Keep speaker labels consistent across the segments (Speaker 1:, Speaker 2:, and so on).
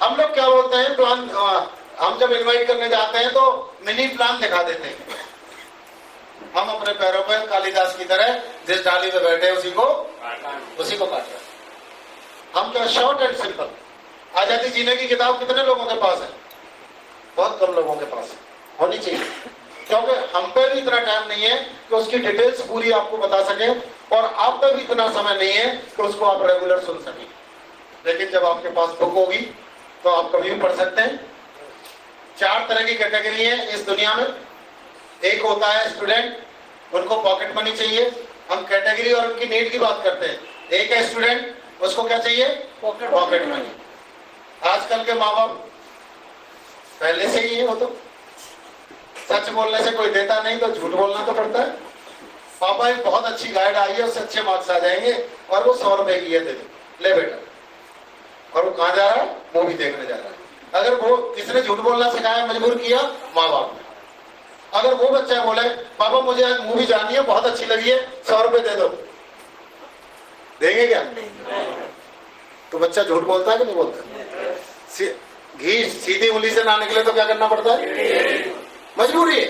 Speaker 1: हम लोग क्या बोलते हैं प्लान, हम जब इनवाइट करने जाते हैं तो मिनी प्लान दिखा देते हैं। हम अपने पैरों पर कालिदास की तरह जिस डाली पे बैठे उसी को काट रहे। हम क्या शॉर्ट एंड सिंपल। आजादी जीने की किताब कितने लोगों के पास है? बहुत कम लोगों के पास होनी चाहिए, क्योंकि हम पे भी इतना टाइम नहीं है कि उसकी डिटेल्स पूरी आपको बता सके, और आप पे भी इतना समय नहीं है कि उसको आप रेगुलर सुन सकें। लेकिन जब आपके पास बुक होगी तो आप कभी भी पढ़ सकते हैं। 4 तरह की कैटेगरी है इस दुनिया में। एक होता है स्टूडेंट, उनको पॉकेट मनी चाहिए। हम कैटेगरी और उनकी नीड की बात करते हैं। एक है स्टूडेंट, उसको क्या चाहिए? Pocket money. आजकल के माँ बाप पहले से ही है, वो तो सच बोलने से कोई देता नहीं तो झूठ बोलना तो पड़ता है। पापा एक बहुत अच्छी गाइड आई है, उससे अच्छे मार्क्स आ जाएंगे, और वो 100 रुपए की है, दे दो, ले बेटा। और वो कहाँ जा रहा है? मूवी देखने जा रहा है। अगर वो किसने झूठ बोलना सिखाया, मजबूर किया? माँ बाप ने। अगर वो बच्चा बोले पापा मुझे आज मूवी जानी है, बहुत अच्छी लगी है, 100 रुपए दे दो, देंगे क्या? तो बच्चा झूठ बोलता है कि नहीं बोलता? घी सीधी उंगली से ना निकले तो क्या करना पड़ता है? मजबूरी है,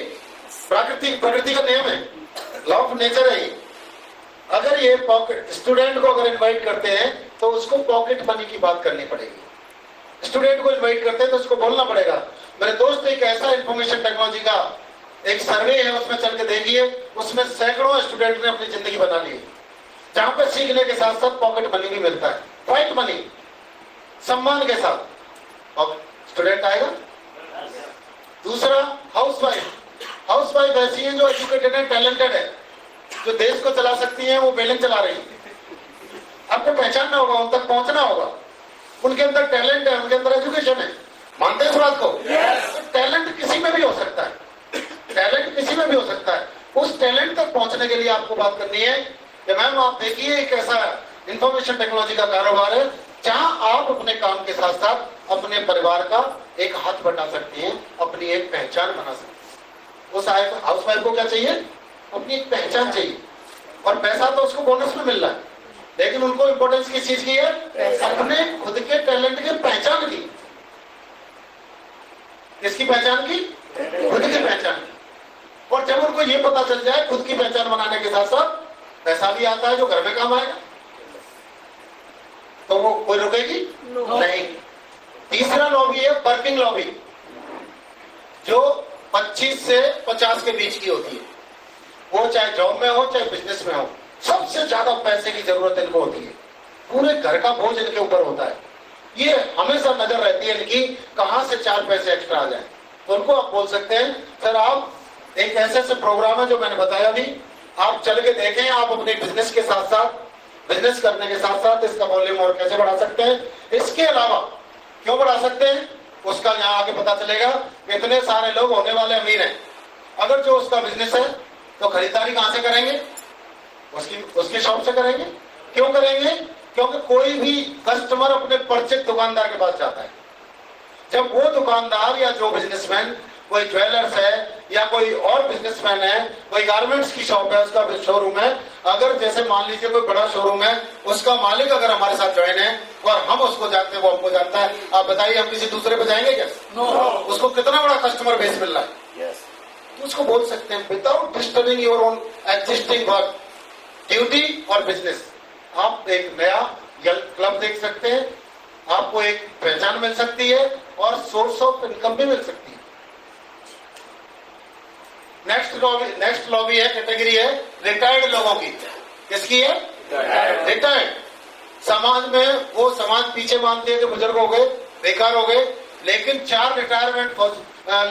Speaker 1: प्रकृति का नियम है, लॉ ऑफ नेचर है ये। अगर ये पॉकेट स्टूडेंट को अगर इनवाइट करते हैं तो उसको पॉकेट मनी की बात करनी पड़ेगी। स्टूडेंट को इनवाइट करते हैं तो उसको बोलना पड़ेगा मेरे दोस्त एक ऐसा इंफॉर्मेशन टेक्नोलॉजी का एक सर्वे है, उसमें चल के देखिए, उसमें सैकड़ों स्टूडेंट ने अपनी जिंदगी बना ली है, जहां पर सीखने के साथ साथ पॉकेट मनी भी मिलता है, पॉइंट मनी, सम्मान के साथ। और स्टूडेंट आएगा। दूसरा हाउसवाइफ ऐसी है जो एजुकेटेड है, टैलेंटेड है, जो देश को चला सकती है, वो बिल्डिंग चला रही है। आपको पहचानना होगा, उन तक पहुंचना होगा। उनके अंदर टैलेंट है, उनके अंदर एजुकेशन है। मानते हैं इस बात को? टैलेंट किसी में भी हो सकता है, टैलेंट किसी में भी हो सकता है। उस टैलेंट तक पहुंचने के लिए आपको बात करनी है कि मैम आप देखिए एक ऐसा इंफॉर्मेशन टेक्नोलॉजी का कारोबार है जहां आप अपने काम के साथ साथ अपने परिवार का एक हाथ बटा सकती हैं, अपनी एक पहचान बना सकती हैं। उस हाउसवाइफ को क्या चाहिए? अपनी एक पहचान चाहिए। और पैसा तो उसको बोनस में मिल रहा है, लेकिन उनको इंपॉर्टेंस किस चीज की है? अपने खुद के टैलेंट की पहचान की। किसकी पहचान की? खुद की पहचान की। और जब उनको ये पता चल जाए खुद की पहचान बनाने के साथ साथ पैसा भी आता है जो घर में काम आएगा, तो वो कोई रुकेगी नहीं। तीसरा लॉबी है वर्किंग लॉबी, जो 25 से 50 के बीच की होती है। वो चाहे जॉब में हो चाहे बिजनेस में हो, सबसे ज्यादा पैसे की जरूरत इनको होती है। पूरे घर का बोझ इनके ऊपर होता है। ये हमेशा नजर रहती है इनकी कहां से 4 पैसे एक्स्ट्रा आ जाए। तो उनको आप बोल सकते हैं सर आप एक ऐसे प्रोग्राम है जो मैंने बताया अभी, आप चल के देखें, आप अपने बिजनेस के साथ साथ, बिजनेस करने के साथ साथ इसका वॉल्यूम और कैसे बढ़ा सकते हैं। इसके अलावा क्यों बढ़ा सकते हैं उसका यहाँ आगे पता चलेगा। इतने सारे लोग होने वाले अमीर हैं, अगर जो उसका बिजनेस है तो खरीदारी कहां से करेंगे? उसकी शॉप से करेंगे। क्यों करेंगे? क्योंकि कोई भी कस्टमर अपने परिचित दुकानदार के पास जाता है। जब वो दुकानदार या जो बिजनेसमैन, कोई ज्वेलर्स है या कोई और बिजनेसमैन है, कोई गारमेंट्स की शॉप है, उसका शोरूम है, अगर जैसे मान लीजिए कोई बड़ा शोरूम है, उसका मालिक अगर हमारे साथ ज्वाइन है और हम उसको जानते हैं, वो हमको जानता है, आप बताइए हम किसी दूसरे पे जाएंगे क्या? उसको कितना बड़ा कस्टमर बेस मिल रहा है। तो उसको बोल सकते हैं without disturbing your own existing work, duty और बिजनेस, आप एक नया क्लब देख सकते हैं, आपको एक पहचान मिल सकती है और सोर्स ऑफ इनकम भी मिल सकती है। नेक्स्ट लॉबी है, कैटेगरी है रिटायर्ड लोगों की। किसकी है? रिटायर्ड। समाज में वो समाज पीछे मानती है कि बुजुर्ग हो गए, बेकार हो गए, लेकिन 4 रिटायरमेंट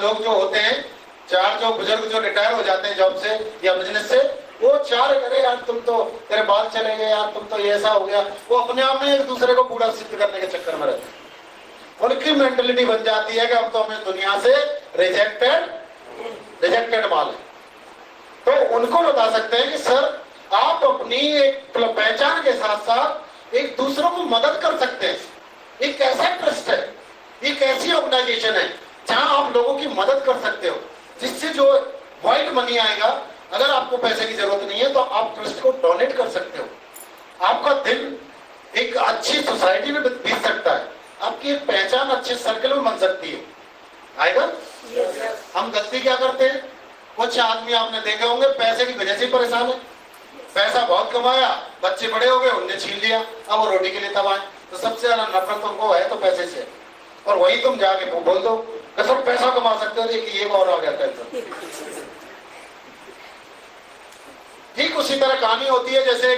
Speaker 1: लोग जो होते हैं, 4 जो बुजुर्ग जो रिटायर हो जाते हैं जॉब से या बिजनेस से, वो 4 अरे यार तुम तो, तेरे बाल चले गए यार, तुम तो ये ऐसा हो गया, वो अपने आप में एक दूसरे को पूरा सिद्ध करने के चक्कर में रहते हैं। उनकी मेंटेलिटी बन जाती है कि अब तो हमें दुनिया से रिजेक्टेड माल है। तो उनको बता सकते हैं कि सर आप अपनी एक पहचान के साथ साथ एक दूसरों को मदद कर सकते हैं। एक ऐसा ट्रस्ट है, एक ऐसी ऑर्गेनाइजेशन है जहां आप लोगों की मदद कर सकते हो, जिससे जो व्हाइट मनी आएगा, अगर आपको पैसे की जरूरत नहीं है तो आप ट्रस्ट को डोनेट कर सकते हो। आपका दिन एक अच्छी सोसाइटी में बीत सकता है, आपकी आपकी एक पहचान अच्छे सर्कल में बन सकती है। आएगा? हम गलती क्या करते हैं, कुछ आदमी आपने देखे होंगे पैसे की वजह से ही परेशान है। पैसा बहुत कमाया, बच्चे बड़े हो गए, उनने छीन लिया, अब वो रोटी के लिए तबाह है। तो सबसे ज्यादा नफरत तुमको है तो पैसे से, और वही तुम जाके बोल दो कि सब पैसा कमा सकते हो, देखिए ये और आ गया टेंशन। ठीक उसी तरह कहानी होती है, जैसे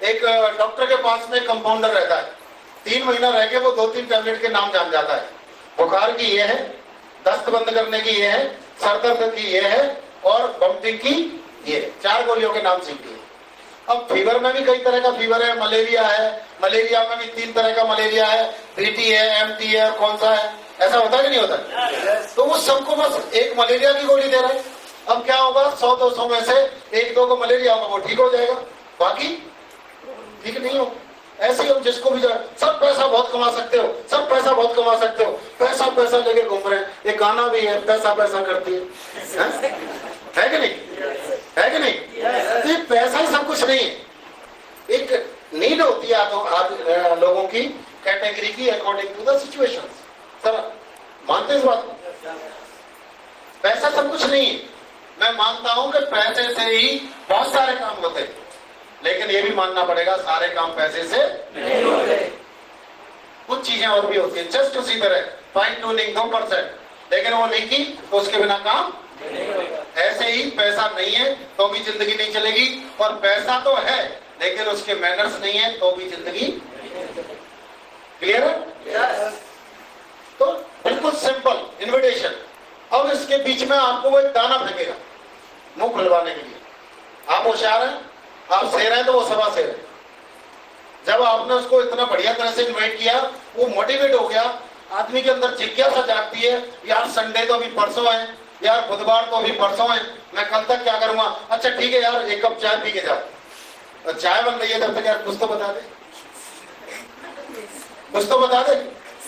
Speaker 1: एक डॉक्टर के पास में कंपाउंडर रहता है, 3 महीना रह के वो 2-3 टैबलेट के नाम जान जाता है। बुखार की ये है, दस्त बंद करने की ये है, सर दर्द की ये है, और वोमिटिंग की ये 4 गोलियों के नाम सीखती है। अब फीवर में भी कई तरह का फीवर है, मलेरिया है, मलेरिया में भी 3 तरह का मलेरिया है, बीटी है, एमटी है, और कौन सा है, ऐसा होता है कि नहीं होता? तो वो सबको बस एक मलेरिया की गोली दे रहे हैं। अब क्या होगा, 100-200 में से 1-2 को मलेरिया होगा, वो ठीक हो जाएगा, बाकी ठीक नहीं हो। ऐसे ही हम जिसको भी सब पैसा बहुत कमा सकते हो, सब पैसा बहुत कमा सकते हो, पैसा पैसा लेके घूम रहे हैं। एक गाना भी है, पैसा पैसा करती है कि नहीं? है कि नहीं? तो पैसा ही सब कुछ नहीं है। एक नीड होती है आज लोगों की कैटेगरी की according to the situation. Sir मानते इस बात को? पैसा सब कुछ नहीं है। मैं मानता हूं कि पैसे से ही बहुत सारे काम होते हैं, लेकिन ये भी मानना पड़ेगा सारे काम पैसे से नहीं होते। कुछ चीजें और भी होती है, जस्ट उसी तरह फाइन ट्यूनिंग 2%, लेकिन वो नहीं की तो उसके बिना काम नहीं होगा। ऐसे ही पैसा नहीं है तो भी जिंदगी नहीं चलेगी, और पैसा तो है लेकिन उसके मैनर्स नहीं है तो भी जिंदगी। क्लियर है? तो बिल्कुल सिंपल इन्विटेशन। अब इसके बीच में आपको वो एक दाना फेंकेगा मुंह खुलवाने के लिए। आप होशियार हैं, आप शेर हैं तो वो सवा शेर है। जब आपने उसको इतना बढ़िया तरह से इन्वाइट किया, वो मोटिवेट हो गया, आदमी के अंदर जिज्ञासा जागती है, यार संडे तो अभी परसों है, यार बुधवार तो अभी परसों है, मैं कल तक क्या करूंगा, अच्छा ठीक है यार 1 कप चाय पी के जाओ। चाय बन रही है तब तक यार कुछ तो बता दे, कुछ तो बता दे।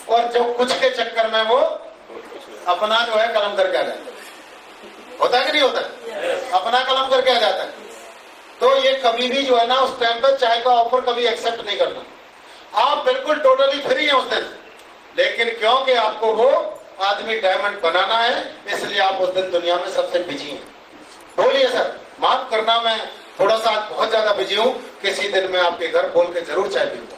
Speaker 1: और जब कुछ के चक्कर में वो अपना जो है कलम करके आ जाता है। होता है कि नहीं होता? अपना कलम करके आ जाता है। तो ये कभी भी जो है ना उस टाइम पे चाय का ऑफर कभी एक्सेप्ट नहीं करना। आप बिल्कुल टोटली फ्री हैं उस दिन, लेकिन क्योंकि आपको वो आदमी डायमंड बनाना है, इसलिए आप उस दिन दुनिया में सबसे बिजी हैं। बोलिए सर माफ करना, मैं थोड़ा सा बहुत ज्यादा बिजी हूँ, किसी दिन मैं आपके घर बोल के जरूर चाय पीऊंगा,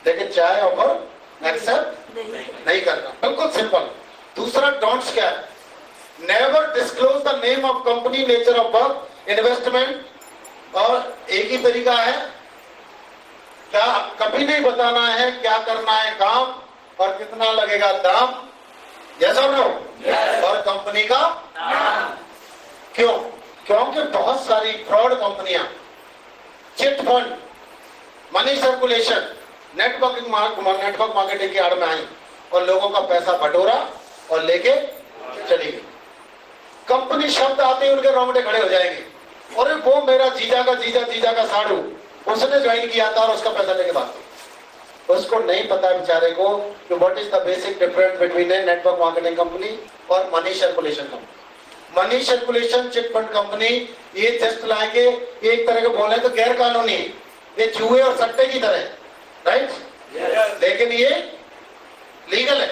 Speaker 1: लेकिन चाय ऑफर एक्सेप्ट नहीं करना। बिल्कुल सिंपल। दूसरा डोंट्स क्या है? Never disclose the name of company, nature of work, investment. और एक ही तरीका है, क्या कभी नहीं बताना है क्या करना है काम और कितना लगेगा दाम। यस और नो? और कंपनी का क्यों? क्योंकि बहुत सारी फ्रॉड कंपनियां, chit fund, money circulation, network marketing की आड़ में आई और लोगों का पैसा बटोरा और लेके चली गई। कंपनी शब्द आते ही उनके रोंगटे खड़े हो जाएंगे, और वो मेरा जीजा का साड़ू, उसने ज्वाइन किया था और उसका पैसा लेके भाग गया। उसको नहीं पता बेचारे को कि what is the basic difference between a network marketing company और money circulation company. Money circulation chit fund company ये जस्ट लाके एक तरह के बोले तो गैर कानूनी, ये जुए और सट्टे की तरह, राइट? लेकिन ये लीगल है।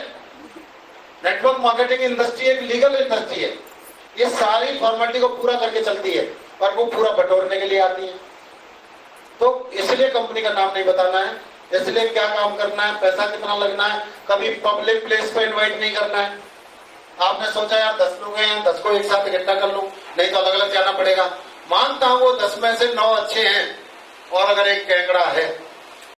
Speaker 1: नेटवर्क मार्केटिंग इंडस्ट्री एक लीगल इंडस्ट्री है, ये सारी फॉर्मेलिटी को पूरा करके चलती है और वो पूरा बटोरने के लिए आती है। तो इसलिए कंपनी का नाम नहीं बताना है, इसलिए क्या काम करना है, पैसा कितना लगना है, कभी पब्लिक प्लेस पे इनवाइट नहीं करना है। आपने सोचा यार 10 लोग हैं, 10 को एक साथ इकट्ठा कर लूं, नहीं तो अलग अलग जाना पड़ेगा। मानता हूं वो 10 में से 9 अच्छे हैं और अगर एक कैंकड़ा है